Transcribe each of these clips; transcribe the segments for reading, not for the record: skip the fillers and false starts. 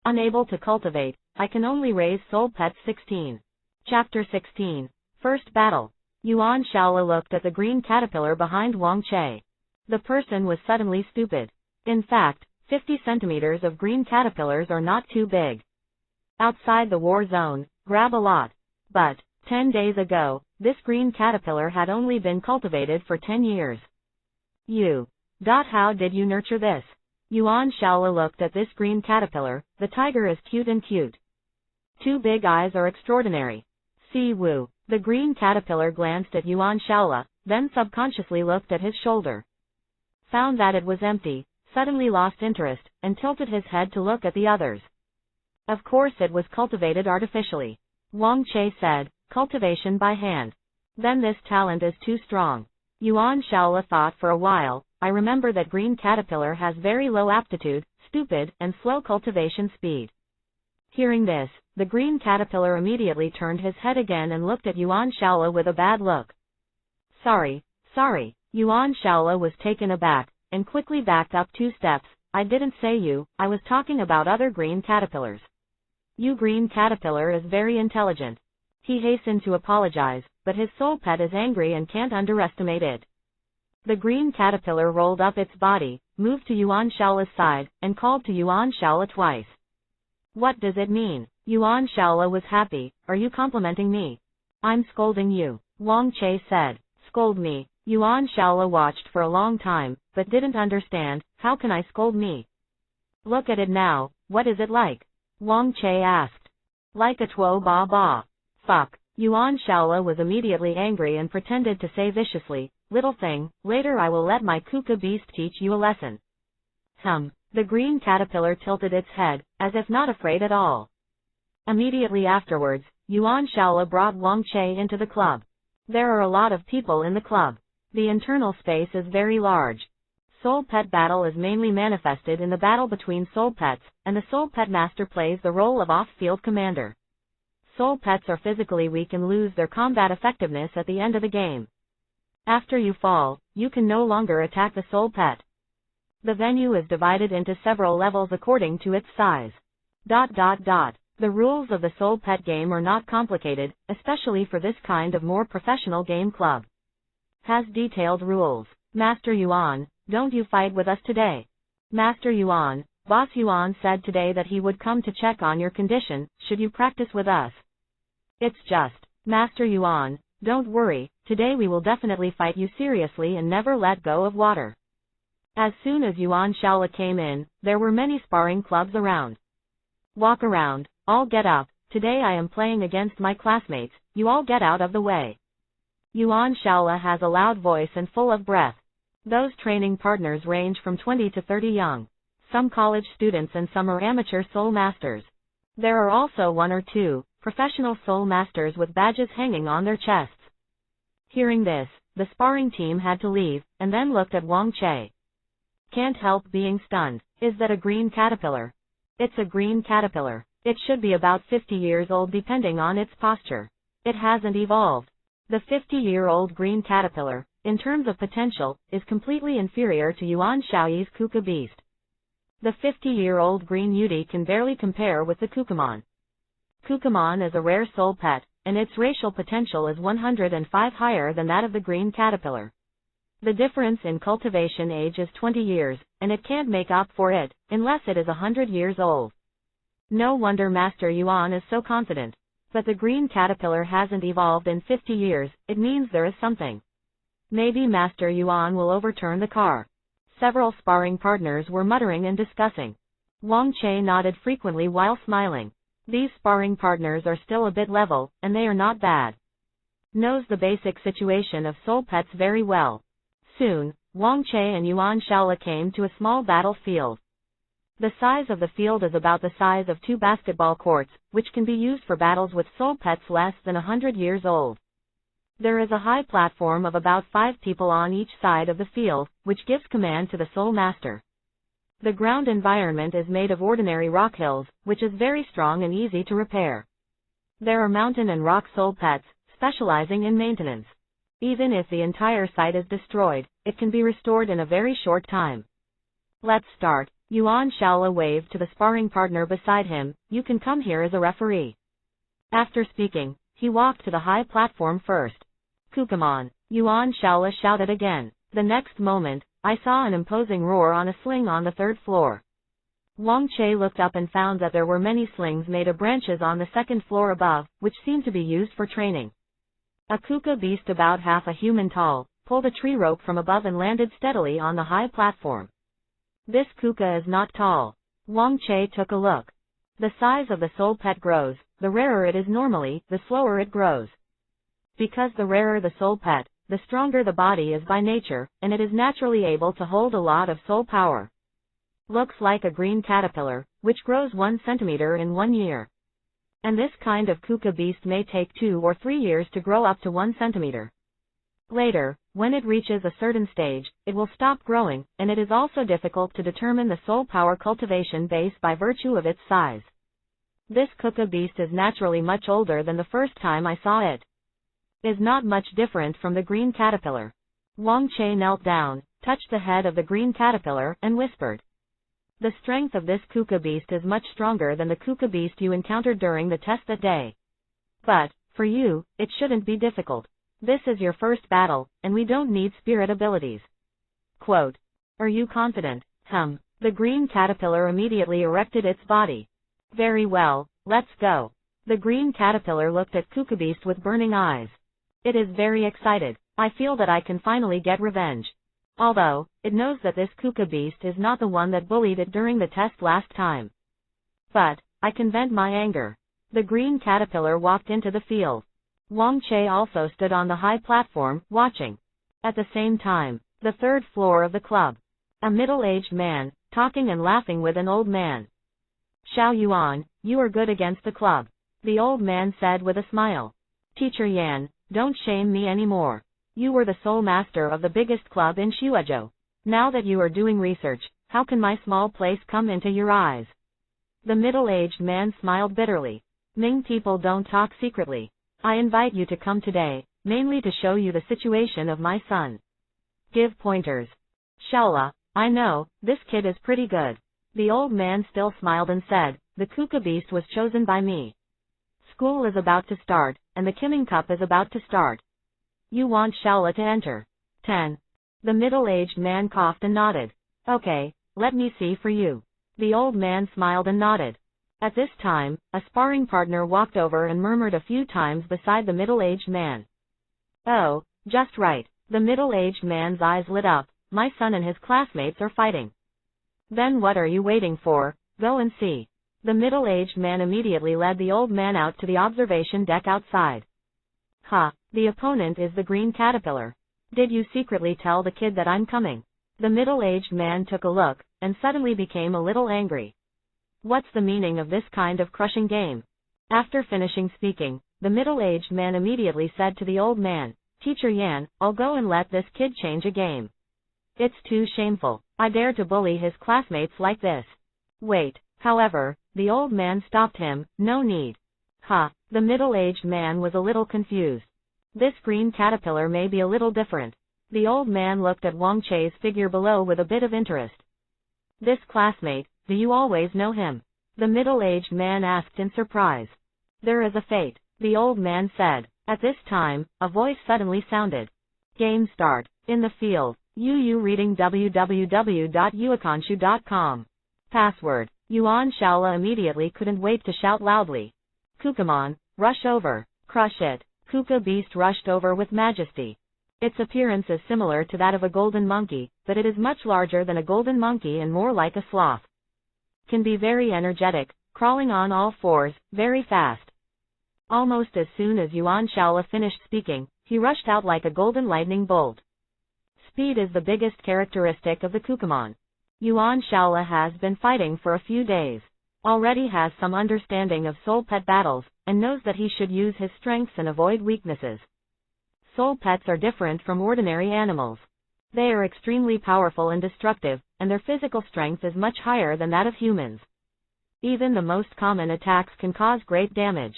Unable to cultivate, I can only raise soul pets 16. Chapter 16. First Battle. Yuan Shaola looked at the green caterpillar behind Wang Che. The person was suddenly stupid. In fact, 50 centimeters of green caterpillars are not too big. Outside the war zone, grab a lot. But, 10 days ago, this green caterpillar had only been cultivated for 10 years. How did you nurture this? Yuan Shaola looked at this green caterpillar. The tiger is cute and cute. Two big eyes are extraordinary. See Wu. The green caterpillar glanced at Yuan Shaola, then subconsciously looked at his shoulder. Found that it was empty, suddenly lost interest, and tilted his head to look at the others. Of course it was cultivated artificially. Wang Che said, cultivation by hand. Then this talent is too strong. Yuan Shaola thought for a while. I remember that green caterpillar has very low aptitude, stupid, and slow cultivation speed. Hearing this, the green caterpillar immediately turned his head again and looked at Yuan Shaola with a bad look. Sorry. Yuan Shaola was taken aback, and quickly backed up 2 steps. I didn't say you, I was talking about other green caterpillars. You green caterpillar is very intelligent. He hastened to apologize, but his soul pet is angry and can't underestimate it. The green caterpillar rolled up its body, moved to Yuan Shaola's side, and called to Yuan Shaola twice. What does it mean? Yuan Shaola was happy. Are you complimenting me? I'm scolding you. Wang Che said. Scold me. Yuan Shaola watched for a long time, but didn't understand. How can I scold me? Look at it now. What is it like? Wang Che asked. Like a tuo ba ba. Fuck. Yuan Shaola was immediately angry and pretended to say viciously, little thing, later I will let my kuka beast teach you a lesson. The green caterpillar tilted its head, as if not afraid at all. Immediately afterwards, Yuan Shaola brought Wang Che into the club. There are a lot of people in the club. The internal space is very large. Soul pet battle is mainly manifested in the battle between soul pets, and the soul pet master plays the role of off-field commander. Soul pets are physically weak and lose their combat effectiveness at the end of the game. After you fall, you can no longer attack the soul pet. The venue is divided into several levels according to its size. The rules of the soul pet game are not complicated, especially for this kind of more professional game club. Has detailed rules. Master Yuan, don't you fight with us today. Master Yuan, Boss Yuan said today that he would come to check on your condition, should you practice with us. It's just, Master Yuan, don't worry, today we will definitely fight you seriously and never let go of water. As soon as Yuan Shaola came in, there were many sparring clubs around. Walk around, all get up, today I am playing against my classmates, you all get out of the way. Yuan Shaola has a loud voice and full of breath. Those training partners range from 20 to 30 young. Some college students and some are amateur soul masters. There are also 1 or 2 professional soul masters with badges hanging on their chests. Hearing this, the sparring team had to leave, and then looked at Wang Che. Can't help being stunned. Is that a green caterpillar? It's a green caterpillar. It should be about 50 years old depending on its posture. It hasn't evolved. The 50-year-old green caterpillar, in terms of potential, is completely inferior to Yuan Shaoyi's kuka beast. The 50-year-old green Yudi can barely compare with the Kukamon. Kukamon is a rare soul pet, and its racial potential is 105 higher than that of the green caterpillar. The difference in cultivation age is 20 years, and it can't make up for it, unless it is 100 years old. No wonder Master Yuan is so confident. But the green caterpillar hasn't evolved in 50 years, it means there is something. Maybe Master Yuan will overturn the car. Several sparring partners were muttering and discussing. Wang Che nodded frequently while smiling. These sparring partners are still a bit level, and they are not bad. Knows the basic situation of soul pets very well. Soon, Wang Che and Yuan Shaola came to a small battlefield. The size of the field is about the size of 2 basketball courts, which can be used for battles with soul pets less than 100 years old. There is a high platform of about 5 people on each side of the field, which gives command to the soul master. The ground environment is made of ordinary rock hills, which is very strong and easy to repair. There are mountain and rock soul pets, specializing in maintenance. Even if the entire site is destroyed, it can be restored in a very short time. Let's start. Yuan Shaola waved to the sparring partner beside him, "You can come here as a referee." After speaking, he walked to the high platform first. "Kukamon," Yuan Shaola shouted again. The next moment, I saw an imposing roar on a sling on the third floor. Wang Che looked up and found that there were many slings made of branches on the second floor above, which seemed to be used for training. A kuka beast about half a human tall, pulled a tree rope from above and landed steadily on the high platform. This kuka is not tall. Wang Che took a look. The size of the soul pet grows, the rarer it is normally, the slower it grows. Because the rarer the soul pet, the stronger the body is by nature, and it is naturally able to hold a lot of soul power. Looks like a green caterpillar, which grows 1 centimeter in 1 year. And this kind of kuka beast may take 2 or 3 years to grow up to 1 centimeter. Later, when it reaches a certain stage, it will stop growing, and it is also difficult to determine the soul power cultivation base by virtue of its size. This kuka beast is naturally much older than the first time I saw it. Is not much different from the green caterpillar. Wang Che knelt down, touched the head of the green caterpillar, and whispered. The strength of this kuka beast is much stronger than the kuka beast you encountered during the test that day. But, for you, it shouldn't be difficult. This is your first battle, and we don't need spirit abilities. Quote. Are you confident? The green caterpillar immediately erected its body. Very well, let's go. The green caterpillar looked at kuka beast with burning eyes. It is very excited. I feel that I can finally get revenge. Although, it knows that this kuka beast is not the one that bullied it during the test last time. But, I can vent my anger. The green caterpillar walked into the field. Wang Che also stood on the high platform, watching. At the same time, the third floor of the club. A middle-aged man, talking and laughing with an old man. Xiao Yuan, you are good against the club. The old man said with a smile. Teacher Yan, don't shame me anymore. You were the sole master of the biggest club in Shuezhou. Now that you are doing research, how can my small place come into your eyes? The middle-aged man smiled bitterly. Ming people don't talk secretly. I invite you to come today, mainly to show you the situation of my son. Give pointers. Shaola, I know, this kid is pretty good. The old man still smiled and said, the kuka beast was chosen by me. School is about to start, and the Kimming Cup is about to start. You want Shaola to enter. 10. The middle-aged man coughed and nodded. Okay, let me see for you. The old man smiled and nodded. At this time, a sparring partner walked over and murmured a few times beside the middle-aged man. Oh, just right. The middle-aged man's eyes lit up. My son and his classmates are fighting. Then what are you waiting for? Go and see. The middle-aged man immediately led the old man out to the observation deck outside. Ha, the opponent is the green caterpillar. Did you secretly tell the kid that I'm coming? The middle-aged man took a look, and suddenly became a little angry. What's the meaning of this kind of crushing game? After finishing speaking, the middle-aged man immediately said to the old man, Teacher Yan, I'll go and let this kid change a game. It's too shameful. I dare to bully his classmates like this. Wait, however, the old man stopped him, no need. Ha, the middle-aged man was a little confused. This green caterpillar may be a little different. The old man looked at Wang Che's figure below with a bit of interest. This classmate, do you always know him? The middle-aged man asked in surprise. There is a fate, the old man said. At this time, a voice suddenly sounded. Game start. In the field. UU reading www.uakanshu.com. Password. Yuan Shaola immediately couldn't wait to shout loudly. Kukamon, rush over. Crush it. Kuka beast rushed over with majesty. Its appearance is similar to that of a golden monkey, but it is much larger than a golden monkey and more like a sloth. Can be very energetic, crawling on all fours, very fast. Almost as soon as Yuan Shaola finished speaking, he rushed out like a golden lightning bolt. Speed is the biggest characteristic of the Kukamon. Yuan Shaola has been fighting for a few days, already has some understanding of soul pet battles, and knows that he should use his strengths and avoid weaknesses. Soul pets are different from ordinary animals. They are extremely powerful and destructive, and their physical strength is much higher than that of humans. Even the most common attacks can cause great damage.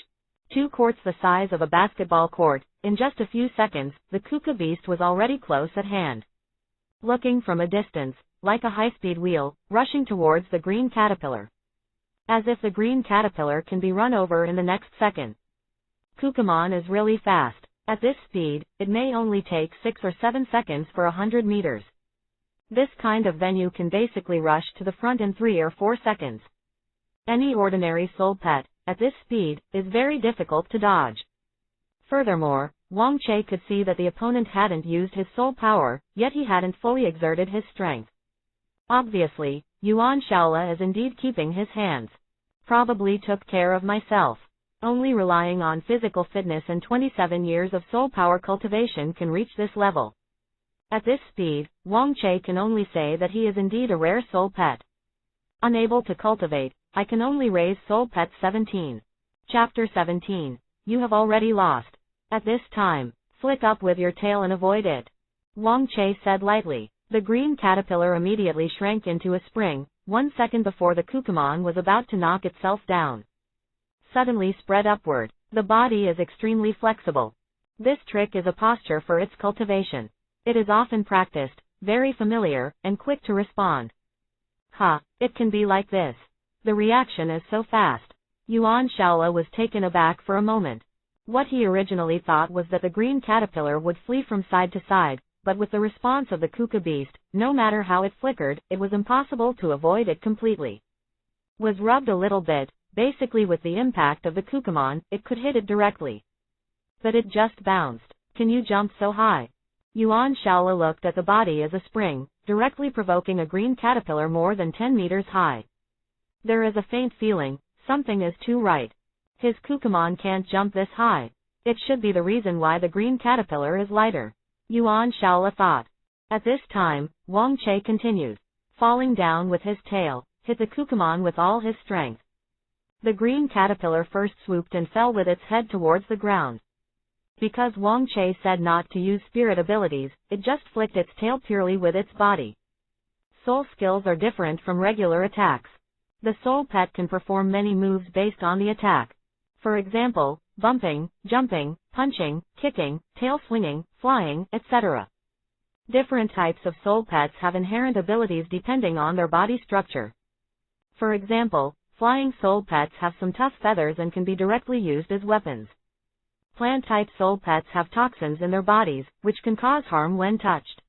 2 courts the size of a basketball court, in just a few seconds, the Kuka beast was already close at hand. Looking from a distance, like a high-speed wheel, rushing towards the green caterpillar. As if the green caterpillar can be run over in the next second. Kukamon is really fast. At this speed, it may only take 6 or 7 seconds for 100 meters. This kind of venue can basically rush to the front in 3 or 4 seconds. Any ordinary soul pet, at this speed, is very difficult to dodge. Furthermore, Wang Che could see that the opponent hadn't used his soul power, yet he hadn't fully exerted his strength. Obviously, Yuan Shaola is indeed keeping his hands. Probably took care of myself. Only relying on physical fitness and 27 years of soul power cultivation can reach this level. At this speed, Wang Che can only say that he is indeed a rare soul pet. Unable to cultivate, I can only raise soul pet 17. Chapter 17. You have already lost. At this time, flick up with your tail and avoid it. Wang Che said lightly. The green caterpillar immediately shrank into a spring, 1 second before the Kukamon was about to knock itself down. Suddenly spread upward. The body is extremely flexible. This trick is a posture for its cultivation. It is often practiced, very familiar, and quick to respond. It can be like this. The reaction is so fast. Yuan Shaola was taken aback for a moment. What he originally thought was that the green caterpillar would flee from side to side, but with the response of the kuka beast, no matter how it flickered, it was impossible to avoid it completely. Was rubbed a little bit, basically with the impact of the Kukamon, it could hit it directly. But it just bounced. Can you jump so high? Yuan Shaola looked at the body as a spring, directly provoking a green caterpillar more than 10 meters high. There is a faint feeling, something is too right. His Kukamon can't jump this high. It should be the reason why the green caterpillar is lighter. Yuan Shaola thought. At this time, Wang Che continued. Falling down with his tail, hit the Kukamon with all his strength. The green caterpillar first swooped and fell with its head towards the ground. Because Wang Che said not to use spirit abilities, it just flicked its tail purely with its body. Soul skills are different from regular attacks. The soul pet can perform many moves based on the attack. For example, bumping, jumping, punching, kicking, tail swinging, flying, etc. Different types of soul pets have inherent abilities depending on their body structure. For example, flying soul pets have some tough feathers and can be directly used as weapons. Plant-type soul pets have toxins in their bodies, which can cause harm when touched.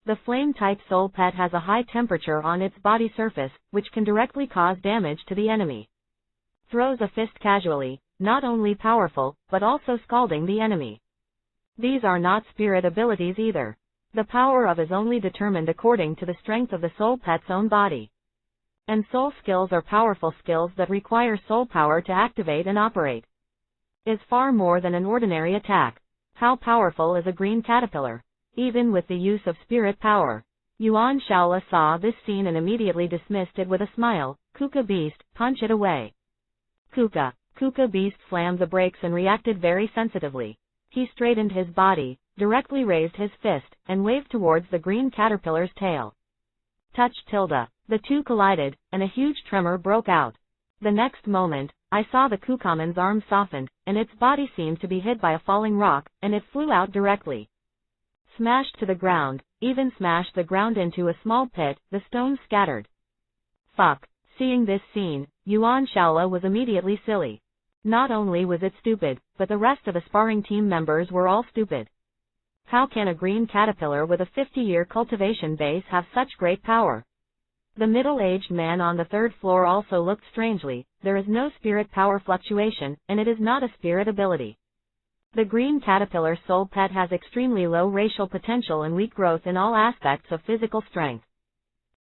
The flame-type soul pet has a high temperature on its body surface, which can directly cause damage to the enemy. Throws a fist casually, not only powerful, but also scalding the enemy. These are not spirit abilities either. The power of is only determined according to the strength of the soul pet's own body. And soul skills are powerful skills that require soul power to activate and operate. Is far more than an ordinary attack. How powerful is a green caterpillar? Even with the use of spirit power. Yuan Shaola saw this scene and immediately dismissed it with a smile. Kuka beast, punch it away. Kuka beast slammed the brakes and reacted very sensitively. He straightened his body, directly raised his fist, and waved towards the green caterpillar's tail. Touch tilde. The two collided, and a huge tremor broke out. The next moment, I saw the Kukamon's arm softened, and its body seemed to be hit by a falling rock, and it flew out directly. Smashed to the ground, even smashed the ground into a small pit, the stones scattered. Fuck. Seeing this scene, Yuan Shaola was immediately silly. Not only was it stupid, but the rest of the sparring team members were all stupid. How can a green caterpillar with a 50-year cultivation base have such great power? The middle-aged man on the third floor also looked strangely. There is no spirit power fluctuation, and it is not a spirit ability. The green caterpillar soul pet has extremely low racial potential and weak growth in all aspects of physical strength.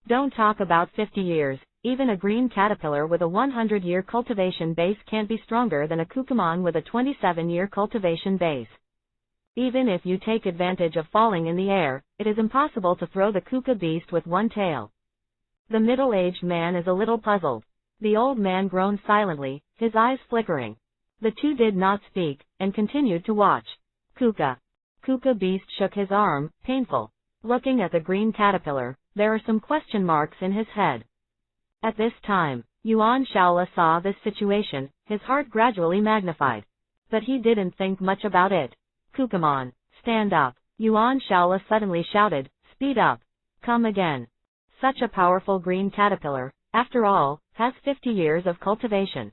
Don't talk about 50 years, even a green caterpillar with a 100-year cultivation base can't be stronger than a Kukamon with a 27-year cultivation base. Even if you take advantage of falling in the air, it is impossible to throw the Kuka beast with one tail. The middle-aged man is a little puzzled. The old man groaned silently, his eyes flickering. The two did not speak, and continued to watch. Kuka beast shook his arm, painful. Looking at the green caterpillar, there are some question marks in his head. At this time, Yuan Shaola saw this situation, his heart gradually magnified. But he didn't think much about it. Kukamon, stand up. Yuan Shaola suddenly shouted, speed up. Come again. Such a powerful green caterpillar, after all, has 50 years of cultivation.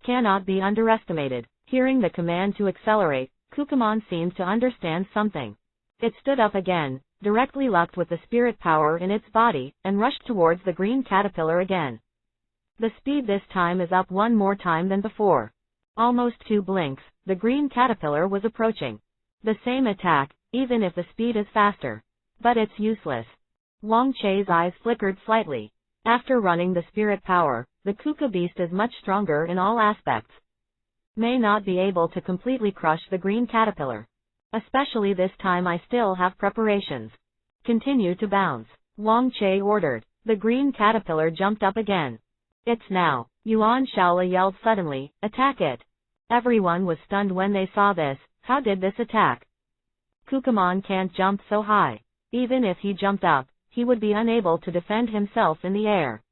Cannot be underestimated. Hearing the command to accelerate, Kukumon seemed to understand something. It stood up again, directly locked with the spirit power in its body, and rushed towards the green caterpillar again. The speed this time is up one more time than before. Almost 2 blinks, the green caterpillar was approaching. The same attack, even if the speed is faster. But it's useless. Wang Chei's eyes flickered slightly. After running the spirit power, the Kuka beast is much stronger in all aspects. May not be able to completely crush the green caterpillar. Especially this time I still have preparations. Continue to bounce, Wang Chei ordered. The green caterpillar jumped up again. It's now, Yuan Shaola yelled suddenly, attack it. Everyone was stunned when they saw this. How did this attack? Kukumon can't jump so high. Even if he jumped up, he would be unable to defend himself in the air.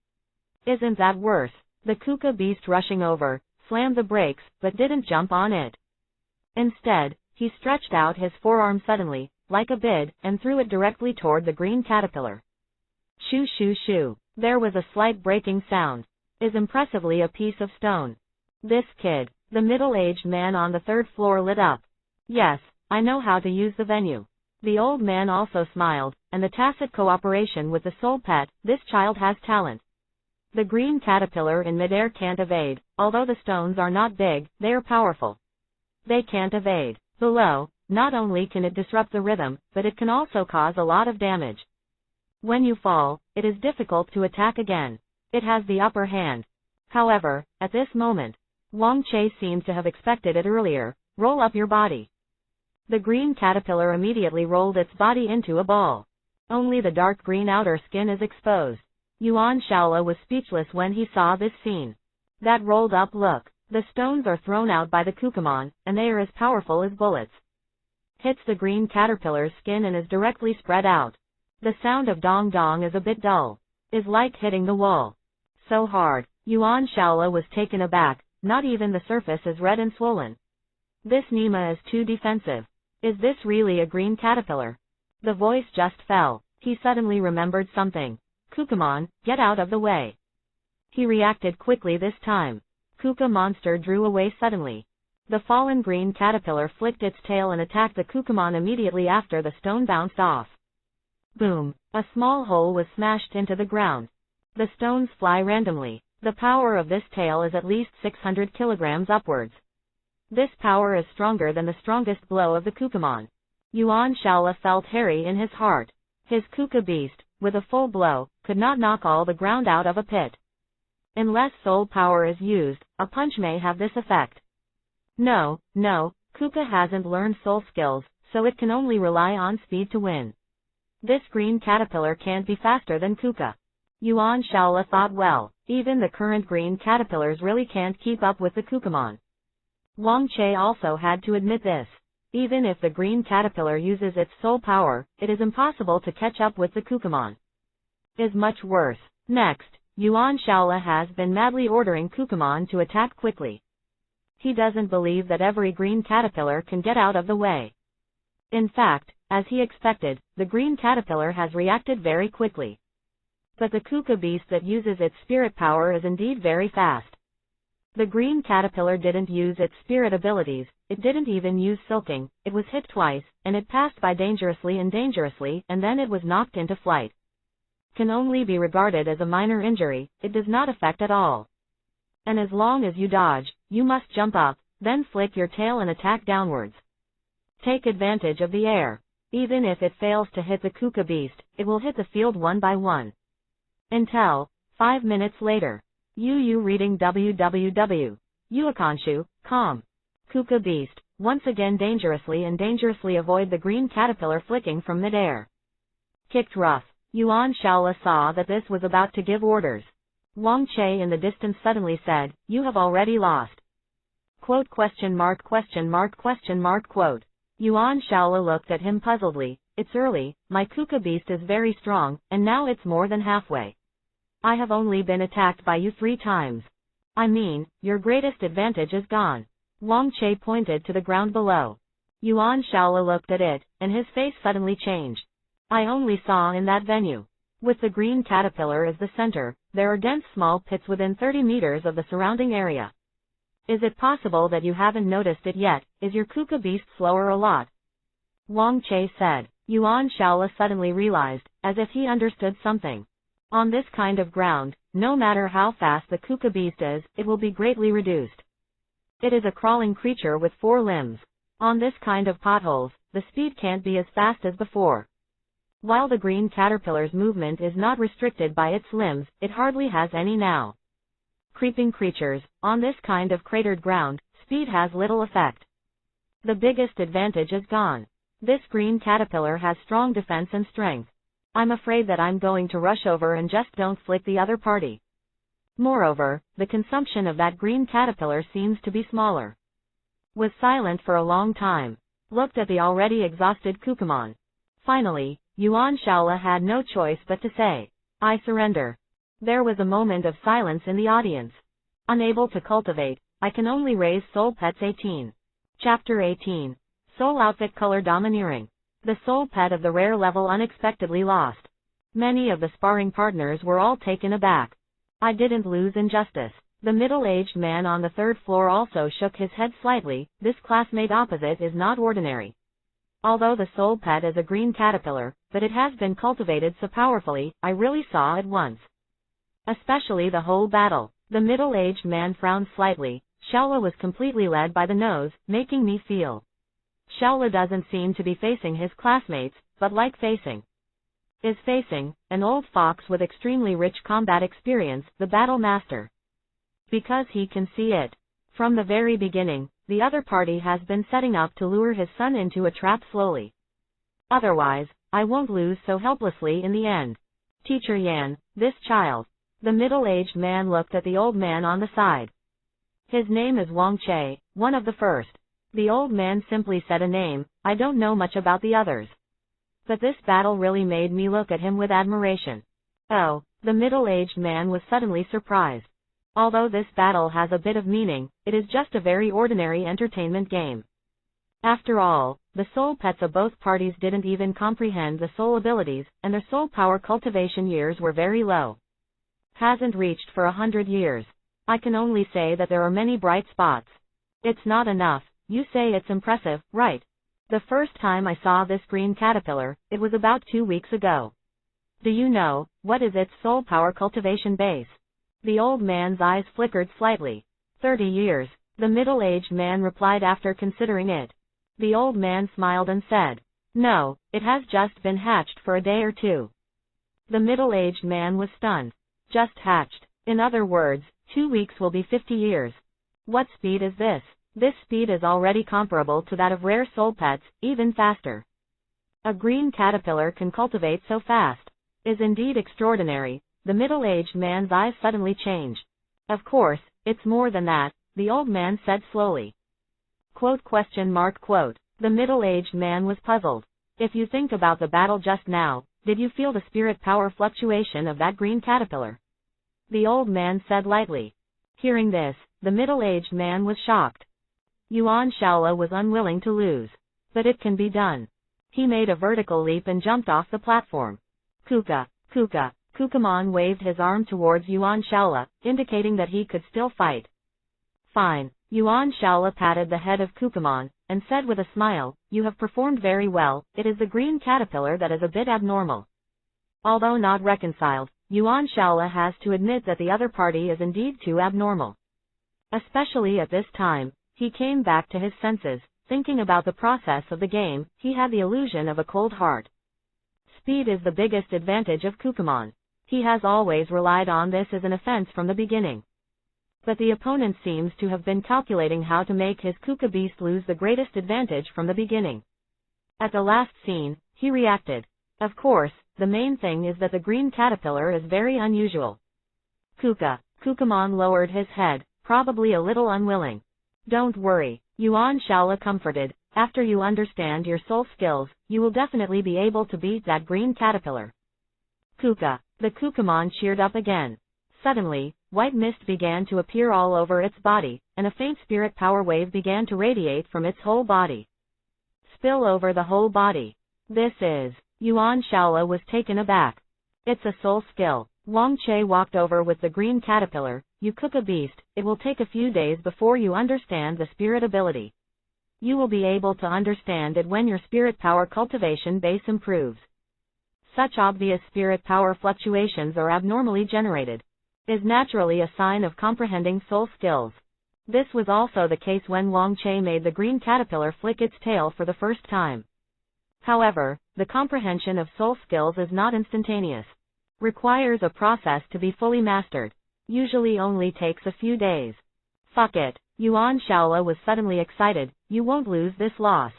Isn't that worse? The Kuka beast rushing over, slammed the brakes, but didn't jump on it. Instead, he stretched out his forearm suddenly, like a bid, and threw it directly toward the green caterpillar. Shoo shoo shoo. There was a slight breaking sound. Is impressively a piece of stone. This kid, the middle-aged man on the 3rd floor lit up. Yes, I know how to use the venue. The old man also smiled, and the tacit cooperation with the soul pet, this child has talent. The green caterpillar in midair can't evade, although the stones are not big, they are powerful. They can't evade. Below, not only can it disrupt the rhythm, but it can also cause a lot of damage. When you fall, it is difficult to attack again. It has the upper hand. However, at this moment, Wang Chei seems to have expected it earlier. Roll up your body. The green caterpillar immediately rolled its body into a ball. Only the dark green outer skin is exposed. Yuan Shaola was speechless when he saw this scene. That rolled up look. The stones are thrown out by the Kukumon, and they are as powerful as bullets. Hits the green caterpillar's skin and is directly spread out. The sound of dong dong is a bit dull. Is like hitting the wall. So hard. Yuan Shaola was taken aback, not even the surface is red and swollen. This Nima is too defensive. Is this really a green caterpillar? The voice just fell. He suddenly remembered something. Kukumon, get out of the way. He reacted quickly this time. Kuka monster drew away suddenly. The fallen green caterpillar flicked its tail and attacked the Kukumon immediately after the stone bounced off. Boom! A small hole was smashed into the ground. The stones fly randomly. The power of this tail is at least 600 kilograms upwards. This power is stronger than the strongest blow of the Kukumon. Yuan Shaola felt hairy in his heart. His Kuka beast, with a full blow, could not knock all the ground out of a pit. Unless soul power is used, a punch may have this effect. No, Kuka hasn't learned soul skills, so it can only rely on speed to win. This green caterpillar can't be faster than Kuka. Yuan Shaola thought, well, even the current green caterpillars really can't keep up with the Kukumon. Wang Chei also had to admit this. Even if the green caterpillar uses its soul power, it is impossible to catch up with the Kukumon. Is much worse. Next, Yuan Shaola has been madly ordering Kukumon to attack quickly. He doesn't believe that every green caterpillar can get out of the way. In fact, as he expected, the green caterpillar has reacted very quickly. But the Kuka beast that uses its spirit power is indeed very fast. The green caterpillar didn't use its spirit abilities, it didn't even use silking, it was hit twice, and it passed by dangerously, and then it was knocked into flight. Can only be regarded as a minor injury, it does not affect at all. And as long as you dodge, you must jump up, then flick your tail and attack downwards. Take advantage of the air. Even if it fails to hit the Kuka beast, it will hit the field one by one. Until 5 minutes later. You reading www.uakanshu.com. Kuka beast, once again dangerously avoid the green caterpillar flicking from midair. Kicked rough. Yuan Shaola saw that this was about to give orders. Wang Chei in the distance suddenly said, you have already lost. Quote? Yuan Shaola looked at him puzzledly. It's early, my Kuka beast is very strong, and now it's more than halfway. I have only been attacked by you 3 times. I mean, your greatest advantage is gone. Wang Chei pointed to the ground below. Yuan Shaola looked at it, and his face suddenly changed. I only saw in that venue. With the green caterpillar as the center, there are dense small pits within 30 meters of the surrounding area. Is it possible that you haven't noticed it yet? Is your kuka beast slower a lot? Wang Che said. Yuan Shaola suddenly realized, as if he understood something. On this kind of ground, no matter how fast the kuka beast is, it will be greatly reduced. It is a crawling creature with 4 limbs. On this kind of potholes, the speed can't be as fast as before. While the green caterpillar's movement is not restricted by its limbs, it hardly has any now. Creeping creatures, on this kind of cratered ground, speed has little effect. The biggest advantage is gone. This green caterpillar has strong defense and strength. I'm afraid that I'm going to rush over and just don't flick the other party. Moreover, the consumption of that green caterpillar seems to be smaller. Was silent for a long time. Looked at the already exhausted Kukumon. Finally, Yuan Shaola had no choice but to say, I surrender. There was a moment of silence in the audience. Unable to cultivate, I can only raise soul pets 18. Chapter 18. Soul outfit color domineering. The soul pet of the rare level unexpectedly lost. Many of the sparring partners were all taken aback. I didn't lose in justice. The middle-aged man on the 3rd floor also shook his head slightly. This classmate opposite is not ordinary. Although the soul pet is a green caterpillar, but it has been cultivated so powerfully, I really saw at once. Especially the whole battle. The middle-aged man frowned slightly. Shaola was completely led by the nose, making me feel. Shaola doesn't seem to be facing his classmates, but like facing. Is facing, an old fox with extremely rich combat experience, the battle master. Because he can see it. From the very beginning, the other party has been setting up to lure his son into a trap slowly. Otherwise, I won't lose so helplessly in the end. Teacher Yan, this child. The middle-aged man looked at the old man on the side. His name is Wang Che, one of the first. The old man simply said a name. I don't know much about the others. But this battle really made me look at him with admiration. Oh, the middle-aged man was suddenly surprised. Although this battle has a bit of meaning, it is just a very ordinary entertainment game. After all, the soul pets of both parties didn't even comprehend the soul abilities, and their soul power cultivation years were very low. Hasn't reached for 100 years. I can only say that there are many bright spots. It's not enough. You say it's impressive, right? The first time I saw this green caterpillar, it was about 2 weeks ago. Do you know, what is its soul power cultivation base? The old man's eyes flickered slightly. 30 years, the middle-aged man replied after considering it. The old man smiled and said, no, it has just been hatched for a day or 2. The middle-aged man was stunned. Just hatched. In other words, 2 weeks will be 50 years. What speed is this? This speed is already comparable to that of rare soul pets, even faster. A green caterpillar can cultivate so fast. Is indeed extraordinary. The middle-aged man's eyes suddenly changed. Of course, it's more than that, the old man said slowly. Quote. The middle-aged man was puzzled. If you think about the battle just now, did you feel the spirit power fluctuation of that green caterpillar? The old man said lightly. Hearing this, the middle-aged man was shocked. Yuan Shaola was unwilling to lose. But it can be done. He made a vertical leap and jumped off the platform. Kuka. Kukamon waved his arm towards Yuan Shaola, indicating that he could still fight. Fine. Yuan Shaola patted the head of Kukamon, and said with a smile, you have performed very well. It is the green caterpillar that is a bit abnormal. Although not reconciled, Yuan Shaola has to admit that the other party is indeed too abnormal. Especially at this time, he came back to his senses, thinking about the process of the game. He had the illusion of a cold heart. Speed is the biggest advantage of Kukamon. He has always relied on this as an offense from the beginning. But the opponent seems to have been calculating how to make his Kuka beast lose the greatest advantage from the beginning. At the last scene, he reacted. Of course, the main thing is that the green caterpillar is very unusual. Kukamon lowered his head, probably a little unwilling. Don't worry, Yuan Shaola comforted. After you understand your soul skills, you will definitely be able to beat that green caterpillar. The Kukamon cheered up again. Suddenly, white mist began to appear all over its body, and a faint spirit power wave began to radiate from its whole body. Spill over the whole body. This is... Yuan Shaola was taken aback. It's a soul skill. Wang Che walked over with the green caterpillar. You cook a beast, it will take a few days before you understand the spirit ability. You will be able to understand it when your spirit power cultivation base improves. Such obvious spirit power fluctuations are abnormally generated. Is naturally a sign of comprehending soul skills. This was also the case when Wang Che made the green caterpillar flick its tail for the first time. However, the comprehension of soul skills is not instantaneous. Requires a process to be fully mastered. Usually only takes a few days. Fuck it. Yuan Shaola was suddenly excited. You won't lose this loss.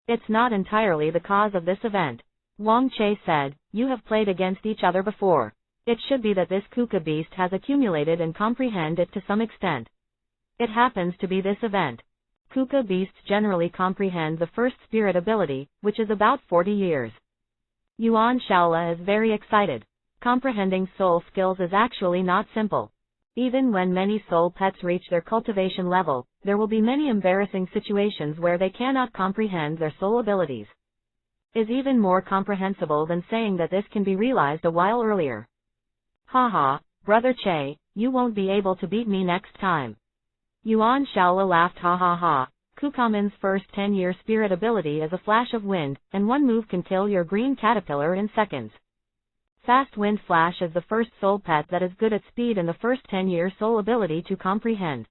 It's not entirely the cause of this event. Wang Che said, you have played against each other before. It should be that this kuka beast has accumulated and comprehend it to some extent. It happens to be this event. Kuka beasts generally comprehend the first spirit ability, which is about 40 years. Yuan Shaola is very excited. Comprehending soul skills is actually not simple. Even when many soul pets reach their cultivation level, there will be many embarrassing situations where they cannot comprehend their soul abilities. Is even more comprehensible than saying that this can be realized a while earlier. Haha, Brother Che, you won't be able to beat me next time. Yuan Shaola laughed ha ha ha. Kukaman's first 10-year spirit ability is a flash of wind, and one move can kill your green caterpillar in seconds. Fast Wind Flash is the first soul pet that is good at speed and the first 10-year soul ability to comprehend.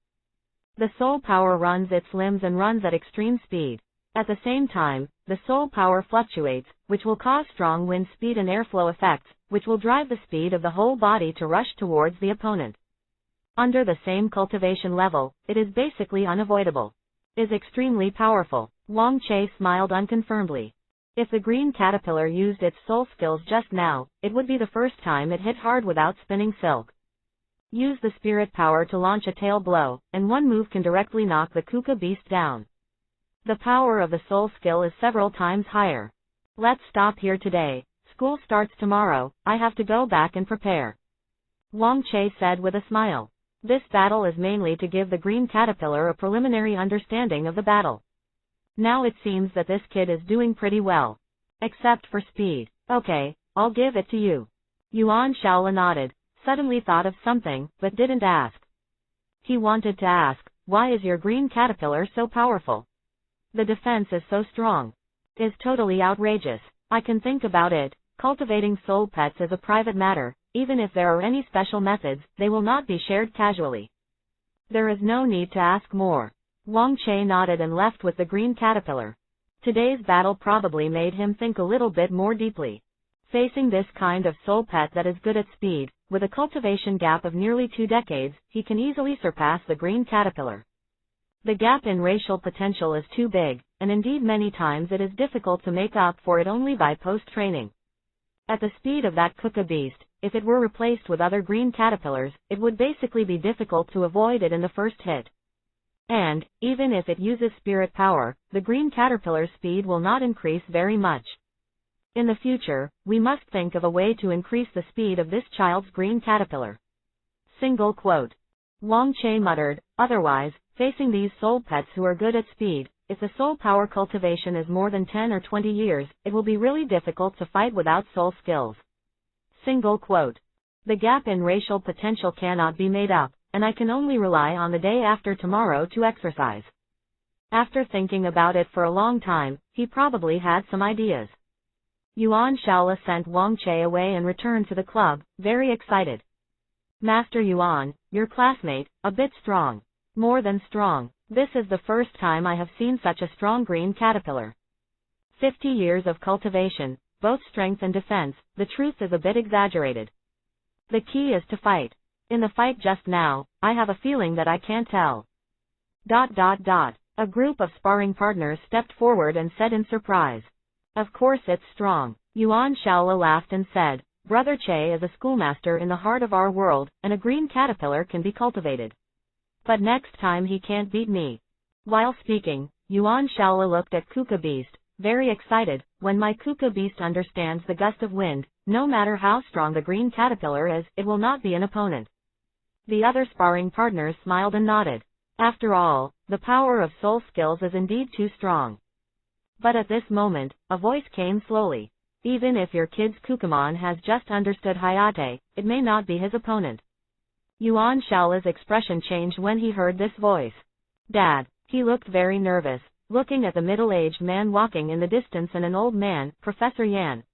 The soul power runs its limbs and runs at extreme speed. At the same time, the soul power fluctuates, which will cause strong wind speed and airflow effects, which will drive the speed of the whole body to rush towards the opponent. Under the same cultivation level, it is basically unavoidable. Is extremely powerful. Wang Che smiled unconfirmedly. If the green caterpillar used its soul skills just now, it would be the first time it hit hard without spinning silk. Use the spirit power to launch a tail blow, and one move can directly knock the kuka beast down. The power of the soul skill is several times higher. Let's stop here today. School starts tomorrow, I have to go back and prepare. Wang Che said with a smile. This battle is mainly to give the green caterpillar a preliminary understanding of the battle. Now it seems that this kid is doing pretty well. Except for speed. Okay, I'll give it to you. Yuan Shaola nodded, suddenly thought of something, but didn't ask. He wanted to ask, why is your green caterpillar so powerful? The defense is so strong. Is totally outrageous. I can think about it. Cultivating soul pets is a private matter. Even if there are any special methods, they will not be shared casually. There is no need to ask more. Wang Che nodded and left with the green caterpillar. Today's battle probably made him think a little bit more deeply. Facing this kind of soul pet that is good at speed, with a cultivation gap of nearly 2 decades, he can easily surpass the green caterpillar. The gap in racial potential is too big, and indeed many times it is difficult to make up for it only by post-training. At the speed of that kuka beast, if it were replaced with other green caterpillars, it would basically be difficult to avoid it in the first hit. And, even if it uses spirit power, the green caterpillar's speed will not increase very much. In the future, we must think of a way to increase the speed of this child's green caterpillar. Single quote. Wang Che muttered, otherwise, facing these soul pets who are good at speed, if the soul power cultivation is more than 10 or 20 years, it will be really difficult to fight without soul skills. Single quote. The gap in racial potential cannot be made up, and I can only rely on the day after tomorrow to exercise. After thinking about it for a long time, he probably had some ideas. Yuan Shaola sent Wang Che away and returned to the club, very excited. Master Yuan, your classmate, a bit strong. More than strong. This is the first time I have seen such a strong green caterpillar. 50 years of cultivation, both strength and defense, the truth is a bit exaggerated. The key is to fight. In the fight just now, I have a feeling that I can't tell. ... A group of sparring partners stepped forward and said in surprise. Of course it's strong. Yuan Shaola laughed and said, Brother Che is a schoolmaster in the heart of our world, and a green caterpillar can be cultivated. But next time he can't beat me. While speaking, Yuan Shaola looked at Kuka Beast, very excited. When my Kuka Beast understands the gust of wind, no matter how strong the green caterpillar is, it will not be an opponent. The other sparring partners smiled and nodded. After all, the power of soul skills is indeed too strong. But at this moment, a voice came slowly. Even if your kid's Kukumon has just understood Hayate, it may not be his opponent. Yuan Shaola's expression changed when he heard this voice. Dad. He looked very nervous, looking at the middle-aged man walking in the distance and an old man, Professor Yan.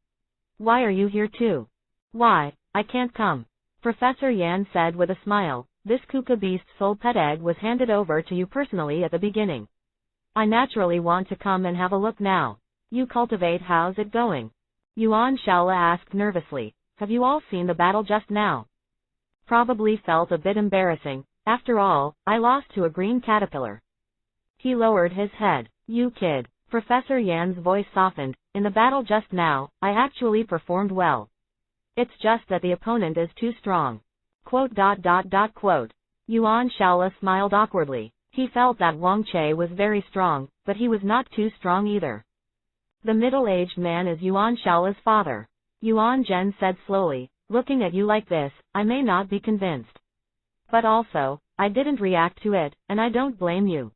Why are you here too? Why, I can't come. Professor Yan said with a smile, this Kuka Beast's soul pet egg was handed over to you personally at the beginning. I naturally want to come and have a look now. You Cultivate, how's it going? Yuan Shaola asked nervously. Have you all seen the battle just now? Probably felt a bit embarrassing. After all, I lost to a green caterpillar. He lowered his head. You kid. Professor Yan's voice softened. In the battle just now, I actually performed well. It's just that the opponent is too strong. Quote. Yuan Shaola smiled awkwardly. He felt that Wang Che was very strong, but he was not too strong either. The middle-aged man is Yuan Shaola's father. Yuan Zhen said slowly, looking at you like this, I may not be convinced. But also, I didn't react to it, and I don't blame you.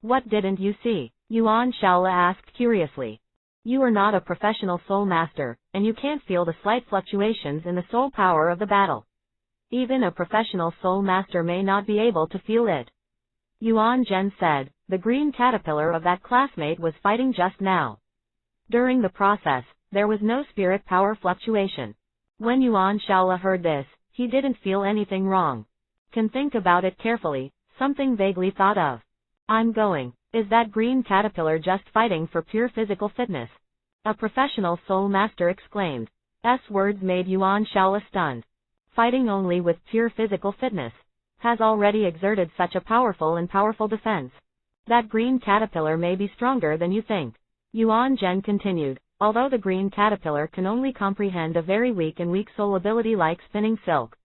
What didn't you see? Yuan Shaola asked curiously. You are not a professional soul master, and you can't feel the slight fluctuations in the soul power of the battle. Even a professional soul master may not be able to feel it. Yuan Zhen said, the green caterpillar of that classmate was fighting just now. During the process, there was no spirit power fluctuation. When Yuan Shaola heard this, he didn't feel anything wrong. Can think about it carefully, something vaguely thought of. I'm going. Is that green caterpillar just fighting for pure physical fitness? A professional soul master exclaimed. Words made Yuan Shaola stunned. Fighting only with pure physical fitness. Has already exerted such a powerful defense. That green caterpillar may be stronger than you think. Yuan Zhen continued, although the green caterpillar can only comprehend a very weak soul ability like spinning silk.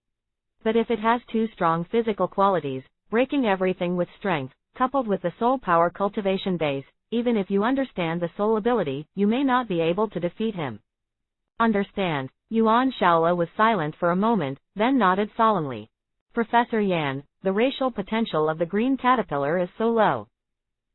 But if it has too strong physical qualities, breaking everything with strength, coupled with the soul power cultivation base, even if you understand the soul ability, you may not be able to defeat him. Understand. Yuan Shaola was silent for a moment, then nodded solemnly. Professor Yan, the racial potential of the green caterpillar is so low.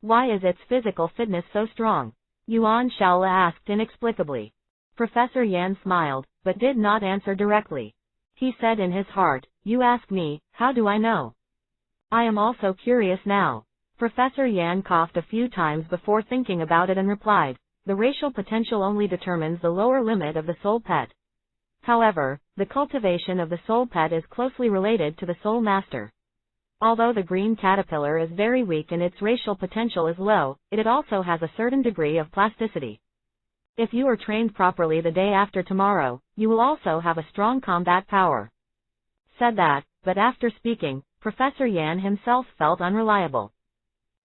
Why is its physical fitness so strong? Yuan Shaola asked inexplicably. Professor Yan smiled, but did not answer directly. He said in his heart, you ask me, how do I know? I am also curious now. Professor Yan coughed a few times before thinking about it and replied, the racial potential only determines the lower limit of the soul pet. However, the cultivation of the soul pet is closely related to the soul master. Although the green caterpillar is very weak and its racial potential is low, it also has a certain degree of plasticity. If you are trained properly the day after tomorrow, you will also have a strong combat power. Said that, but after speaking, Professor Yan himself felt unreliable.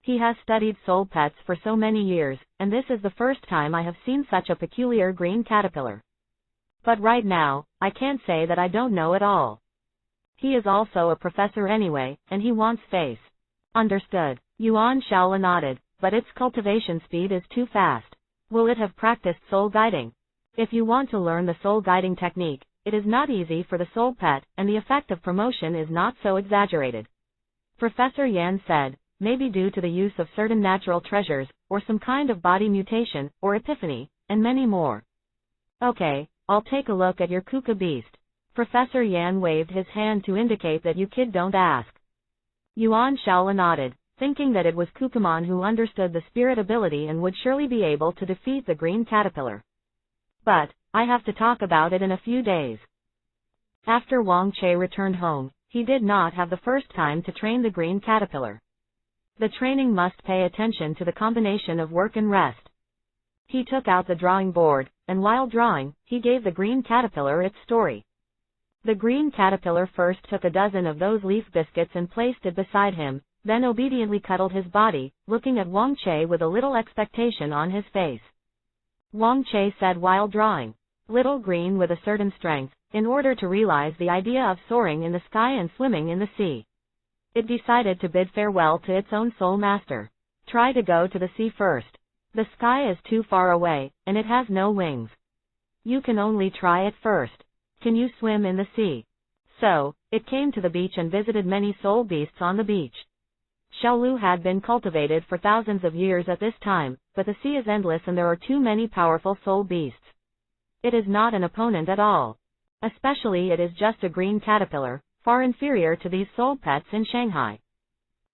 He has studied soul pets for so many years, and this is the first time I have seen such a peculiar green caterpillar. But right now, I can't say that I don't know at all. He is also a professor anyway, and he wants face. Understood. Yuan Shaola nodded, but its cultivation speed is too fast. Will it have practiced soul guiding? If you want to learn the soul guiding technique, it is not easy for the soul pet, and the effect of promotion is not so exaggerated. Professor Yan said, maybe due to the use of certain natural treasures, or some kind of body mutation, or epiphany, and many more. Okay, I'll take a look at your Kuka beast. Professor Yan waved his hand to indicate that you kid don't ask. Yuan Shaola nodded, thinking that it was Kukumon who understood the spirit ability and would surely be able to defeat the green caterpillar. But, I have to talk about it in a few days. After Wang Che returned home, he did not have the first time to train the green caterpillar. The training must pay attention to the combination of work and rest. He took out the drawing board, and while drawing, he gave the green caterpillar its story. The green caterpillar first took a dozen of those leaf biscuits and placed it beside him, then obediently cuddled his body, looking at Wang Che with a little expectation on his face. Wang Che said while drawing, "Little green with a certain strength, in order to realize the idea of soaring in the sky and swimming in the sea. It decided to bid farewell to its own soul master. Try to go to the sea first. The sky is too far away, and it has no wings. You can only try it first. Can you swim in the sea?" So, it came to the beach and visited many soul beasts on the beach. Xiaolu had been cultivated for thousands of years at this time, but the sea is endless and there are too many powerful soul beasts. It is not an opponent at all. Especially it is just a green caterpillar, far inferior to these soul pets in Shanghai.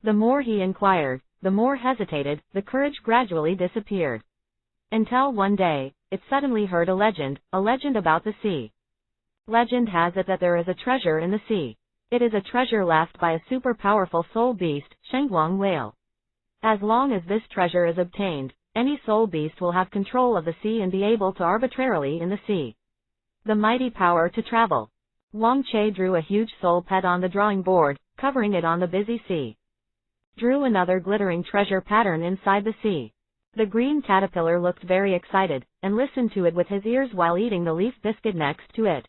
The more he inquired, the more hesitated, the courage gradually disappeared. Until one day, it suddenly heard a legend about the sea. Legend has it that there is a treasure in the sea. It is a treasure left by a super powerful soul beast, Shengguang whale. As long as this treasure is obtained, any soul beast will have control of the sea and be able to arbitrarily in the sea. The mighty power to travel. Wang Che drew a huge soul pet on the drawing board, covering it on the busy sea. Drew another glittering treasure pattern inside the sea. The green caterpillar looked very excited, and listened to it with his ears while eating the leaf biscuit next to it.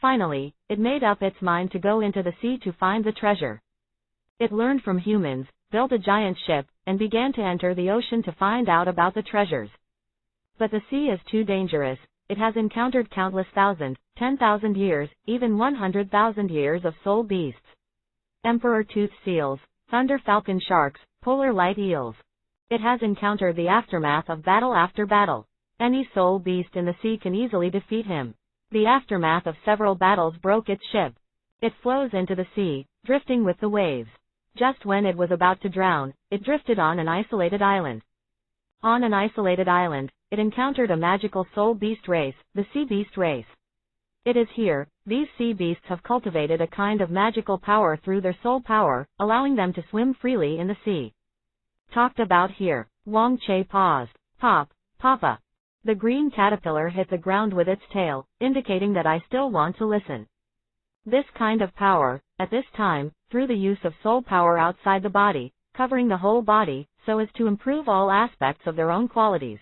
Finally, it made up its mind to go into the sea to find the treasure. It learned from humans, built a giant ship, and began to enter the ocean to find out about the treasures. But the sea is too dangerous. It has encountered countless 10,000 years, even 100,000 years of soul beasts. Emperor tooth seals, thunder falcon sharks, polar light eels. It has encountered the aftermath of battle after battle. Any soul beast in the sea can easily defeat him. The aftermath of several battles broke its ship. It flows into the sea, drifting with the waves. Just when it was about to drown, it drifted on an isolated island. On an isolated island, it encountered a magical soul beast race, the sea beast race. It is here, these sea beasts have cultivated a kind of magical power through their soul power, allowing them to swim freely in the sea. Talked about here. Wang Che paused. Papa. The green caterpillar hit the ground with its tail, indicating that I still want to listen. This kind of power, at this time, through the use of soul power outside the body, covering the whole body, so as to improve all aspects of their own qualities.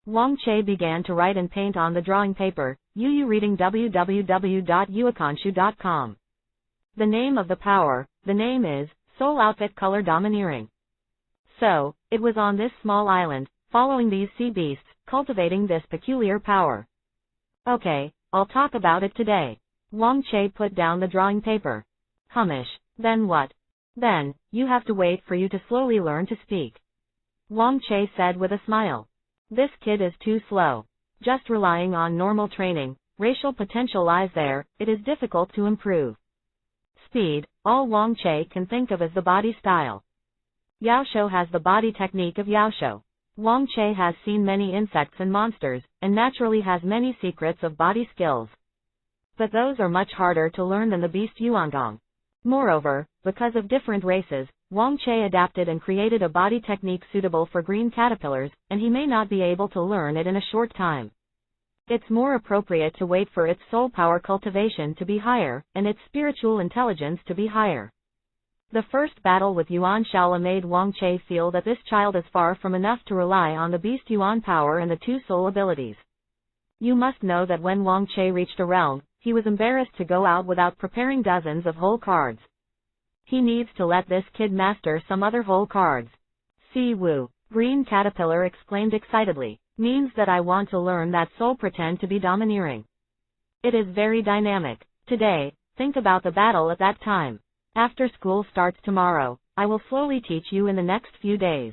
Wang Che began to write and paint on the drawing paper, reading www.uakanshu.com. The name of the power, the name is, Soul Outfit Color Domineering. So, it was on this small island, following these sea beasts, cultivating this peculiar power. Okay, I'll talk about it today. Wang Che put down the drawing paper. Humish. Then what? Then, you have to wait for you to slowly learn to speak. Wang Che said with a smile. This kid is too slow. Just relying on normal training, racial potential lies there, it is difficult to improve. Speed, all Wang Che can think of is the body style. Yaosho has the body technique of Yaosho. Wang Che has seen many insects and monsters, and naturally has many secrets of body skills. But those are much harder to learn than the beast Yuangong. Moreover, because of different races, Wang Che adapted and created a body technique suitable for green caterpillars, and he may not be able to learn it in a short time. It's more appropriate to wait for its soul power cultivation to be higher, and its spiritual intelligence to be higher. The first battle with Yuan Shaola made Wang Che feel that this child is far from enough to rely on the beast Yuan power and the two soul abilities. You must know that when Wang Che reached a realm, he was embarrassed to go out without preparing dozens of whole cards. He needs to let this kid master some other whole cards. Si Wu, green caterpillar exclaimed excitedly, means that I want to learn that soul pretend to be domineering. It is very dynamic. Today, think about the battle at that time. After school starts tomorrow, I will slowly teach you in the next few days.